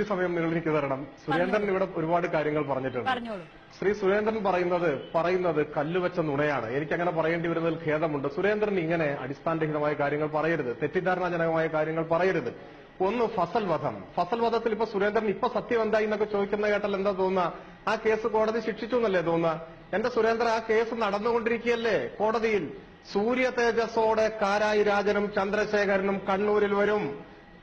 ഇത്തിരി സമയം നിങ്ങൾ എനിക്ക് തരണം. സുരേന്ദ്രൻ ഇവിടെ ഒരുപാട് കാര്യങ്ങൾ പറഞ്ഞിട്ടുണ്ട്. ശ്രീ സുരേന്ദ്രൻ പറയുന്നത് കല്ലുവെച്ച നുണയാണ്. എനിക്കങ്ങനെ പറയേണ്ടി വരുന്നതിൽ ഖേദമുണ്ട്. സുരേന്ദ്രൻ ഇങ്ങനെ അടിസ്ഥാനരഹിതമായ കാര്യങ്ങൾ പറയരുത്, തെറ്റിദ്ധാരണാജനകമായ കാര്യങ്ങൾ പറയരുത്. ഒന്ന് ഫസൽ വധത്തിൽ ഇപ്പൊ സുരേന്ദ്രൻ ഇപ്പൊ സത്യം എന്തായി എന്നൊക്കെ ചോദിക്കുന്ന കേട്ടാൽ എന്താ തോന്നുക? ആ കേസ് കോടതി ശിക്ഷിച്ചു എന്നല്ലേ തോന്നുക? എന്റെ സുരേന്ദ്രൻ, ആ കേസ് നടന്നുകൊണ്ടിരിക്കുകയല്ലേ കോടതിയിൽ. സൂര്യ തേജസ്സോടെ കാരായി രാജനും ചന്ദ്രശേഖരനും കണ്ണൂരിൽ വരും.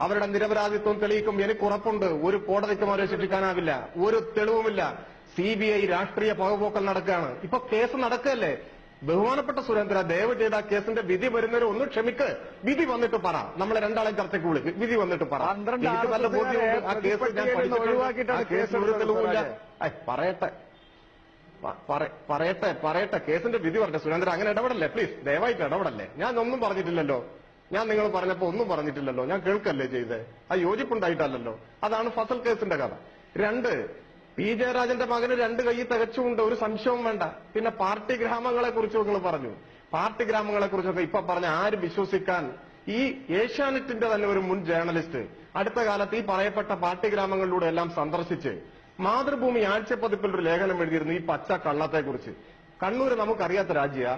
അവരുടെ നിരപരാധിത്വം തെളിയിക്കും. എനിക്ക് ഉറപ്പുണ്ട്, ഒരു കോടതിക്കും അവരെ ശിക്ഷിക്കാനാവില്ല, ഒരു തെളിവുമില്ല. CBI രാഷ്ട്രീയ പകപോക്കൽ നടക്കുകയാണ്. ഇപ്പൊ കേസ് നടക്കുകയല്ലേ. ബഹുമാനപ്പെട്ട സുരേന്ദ്ര, ദയവ് ചെയ്ത് ആ കേസിന്റെ വിധി വരുന്നവരെ ഒന്ന് ക്ഷമിക്ക്. വിധി വന്നിട്ട് പറ, നമ്മളെ രണ്ടാളെ ചർച്ചയ്ക്ക് വിളിക്കും. വിധി വന്നിട്ട് പറ. എനിക്ക് നല്ല ബോധ്യമുണ്ട്. ആ കേസ് ഞാൻ പഠിച്ചിട്ടുണ്ട്. ആ കേസിൽ ഒരു തെളിവില്ല. പറയട്ടെ കേസിന്റെ വിധി പറയട്ടെ. സുരേന്ദ്ര, അങ്ങനെ ഇടപെടല്ലേ പ്ലീസ്, ദയവായിട്ട് ഇടപെടല്ലേ. ഞാൻ ഒന്നും പറഞ്ഞിട്ടില്ലല്ലോ. ഞാൻ നിങ്ങൾ പറഞ്ഞപ്പോ ഒന്നും പറഞ്ഞിട്ടില്ലല്ലോ. ഞാൻ കേൾക്കല്ലേ ചെയ്തേ. ആ യോജിപ്പുണ്ടായിട്ടല്ലോ. അതാണ് ഫസൽ കേസിന്റെ കഥ. 2, P. ജയരാജന്റെ മകന് 2 കൈ തികച്ചുകൊണ്ട്, ഒരു സംശയവും വേണ്ട. പിന്നെ പാർട്ടി ഗ്രാമങ്ങളെ കുറിച്ച് നിങ്ങൾ പറഞ്ഞു. പാർട്ടി ഗ്രാമങ്ങളെ കുറിച്ചൊക്കെ ഇപ്പൊ പറഞ്ഞ ആര് വിശ്വസിക്കാൻ? ഈ ഏഷ്യാനെറ്റിന്റെ തന്നെ ഒരു മുൻ ജേർണലിസ്റ്റ് അടുത്ത കാലത്ത് ഈ പറയപ്പെട്ട പാർട്ടി ഗ്രാമങ്ങളിലൂടെ എല്ലാം സന്ദർശിച്ച് മാതൃഭൂമി ആഴ്ചപ്പതിപ്പിൽ ഒരു ലേഖനം എഴുതിയിരുന്നു ഈ പച്ച കള്ളത്തെക്കുറിച്ച്. കണ്ണൂര് നമുക്കറിയാത്ത രാജ്യ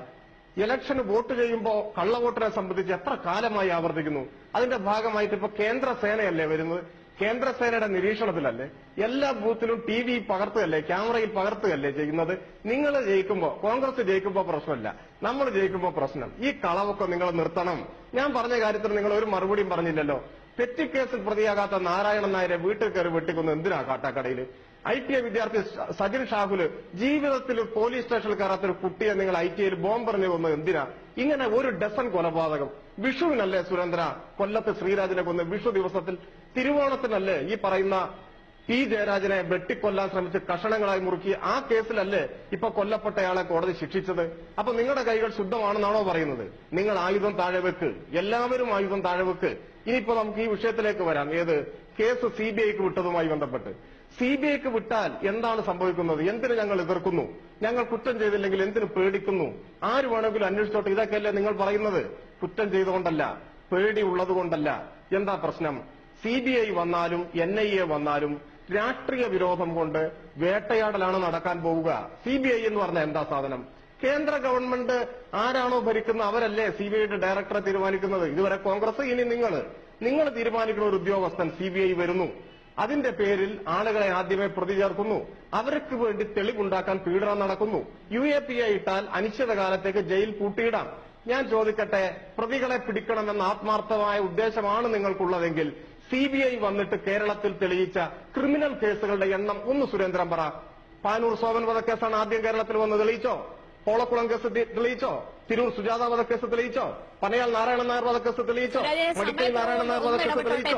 ഇലക്ഷന് വോട്ട് ചെയ്യുമ്പോൾ കള്ളവോട്ടിനെ സംബന്ധിച്ച് എത്ര കാലമായി ആവർത്തിക്കുന്നു. അതിന്റെ ഭാഗമായിട്ട് ഇപ്പൊ കേന്ദ്ര സേനയല്ലേ വരുന്നത്. കേന്ദ്രസേനയുടെ നിരീക്ഷണത്തിലല്ലേ എല്ലാ ബൂത്തിലും TV പകർത്തുകയല്ലേ, ക്യാമറയിൽ പകർത്തുകയല്ലേ ചെയ്യുന്നത്. നിങ്ങൾ ജയിക്കുമ്പോ, കോൺഗ്രസ് ജയിക്കുമ്പോ പ്രശ്നമില്ല, നമ്മൾ ജയിക്കുമ്പോ പ്രശ്നം. ഈ കളവൊക്കെ നിങ്ങൾ നിർത്തണം. ഞാൻ പറഞ്ഞ കാര്യത്തിൽ നിങ്ങൾ ഒരു മറുപടിയും പറഞ്ഞില്ലല്ലോ. പെറ്റിക്കേസിൽ പ്രതിയാകാത്ത നാരായണൻ നായരെ വീട്ടിൽ കയറി വെട്ടിക്കൊന്ന് എന്തിനാ കാട്ടാക്കടയിൽ? ITA വിദ്യാർത്ഥി സജിൻ ഷാഹുല് ജീവിതത്തിൽ പോലീസ് സ്റ്റേഷനിൽ കയറാത്തൊരു കുട്ടിയെ നിങ്ങൾ ITയിൽ ബോംബെറിഞ്ഞു കൊന്നത് എന്തിനാ? ഇങ്ങനെ ഒരു ഡസൻ കൊലപാതകം. വിഷുവിനല്ലേ സുരേന്ദ്ര കൊല്ലത്ത് ശ്രീരാജിനെ കൊന്ന്? വിഷു ദിവസത്തിൽ. തിരുവോണത്തിനല്ലേ ഈ പറയുന്ന P. ജയരാജനെ വെട്ടിക്കൊല്ലാൻ ശ്രമിച്ച് കഷണങ്ങളായി മുറുക്കി? ആ കേസിലല്ലേ ഇപ്പൊ കൊല്ലപ്പെട്ടയാളെ കോടതി ശിക്ഷിച്ചത്? അപ്പൊ നിങ്ങളുടെ കൈകൾ ശുദ്ധമാണെന്നാണോ പറയുന്നത്? നിങ്ങൾ ആയുധം താഴെ വെക്ക്, എല്ലാവരും ആയുധം താഴെ വെക്ക്. ഇനിയിപ്പോ നമുക്ക് ഈ വിഷയത്തിലേക്ക് വരാം. ഏത് കേസ് CBIക്ക് വിട്ടതുമായി ബന്ധപ്പെട്ട്. CBIക്ക് വിട്ടാൽ എന്താണ് സംഭവിക്കുന്നത്? എന്തിന് ഞങ്ങൾ എതിർക്കുന്നു? ഞങ്ങൾ കുറ്റം ചെയ്തില്ലെങ്കിൽ എന്തിന് പേടിക്കുന്നു? ആര് വേണമെങ്കിലും അന്വേഷിച്ചോട്ടെ. ഇതൊക്കെയല്ലേ നിങ്ങൾ പറയുന്നത്? കുറ്റം ചെയ്തുകൊണ്ടല്ല, പേടി ഉള്ളതുകൊണ്ടല്ല. എന്താ പ്രശ്നം? CBI വന്നാലും NIA വന്നാലും രാഷ്ട്രീയ വിരോധം കൊണ്ട് വേട്ടയാടലാണ് നടക്കാൻ പോവുക. CBI എന്ന് പറഞ്ഞാൽ എന്താ സാധനം? കേന്ദ്ര ഗവൺമെന്റ് ആരാണോ ഭരിക്കുന്നത് അവരല്ലേ CBIയുടെ ഡയറക്ടറെ തീരുമാനിക്കുന്നത്. ഇതുവരെ കോൺഗ്രസ്, ഇനി നിങ്ങൾ തീരുമാനിക്കുന്ന ഒരു ഉദ്യോഗസ്ഥൻ CBI വരുന്നു. അതിന്റെ പേരിൽ ആളുകളെ ആദ്യമേ പ്രതി ചേർക്കുന്നു. അവർക്ക് വേണ്ടി തെളിവുണ്ടാക്കാൻ പീഡനം നടക്കുന്നു. UAPA ഇട്ടാൽ അനിശ്ചിതകാലത്തേക്ക് ജയിൽ പൂട്ടിയിടാം. ഞാൻ ചോദിക്കട്ടെ, പ്രതികളെ പിടിക്കണമെന്ന ആത്മാർത്ഥമായ ഉദ്ദേശമാണ് നിങ്ങൾക്കുള്ളതെങ്കിൽ CBI വന്നിട്ട് കേരളത്തിൽ തെളിയിച്ച ക്രിമിനൽ കേസുകളുടെ എണ്ണം ഒന്ന് സുരേന്ദ്രൻ പറ. പാനൂർ സോമൻ വധക്കേസാണ് ആദ്യം കേരളത്തിൽ വന്ന് തെളിയിച്ചോ? പോളക്കുളം കേസ് തെളിയിച്ചോ? തിരൂർ സുജാത വധക്കേസ് തെളിയിച്ചോ? പനയാൾ നാരായണൻ നായർ വധക്കേസ് തെളിയിച്ചോ? മടിക്കൈ നാരായണൻ നായർ വധക്കേസ് തെളിയിച്ചോ?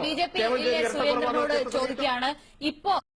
ചോദിക്കുകയാണ് ഇപ്പോ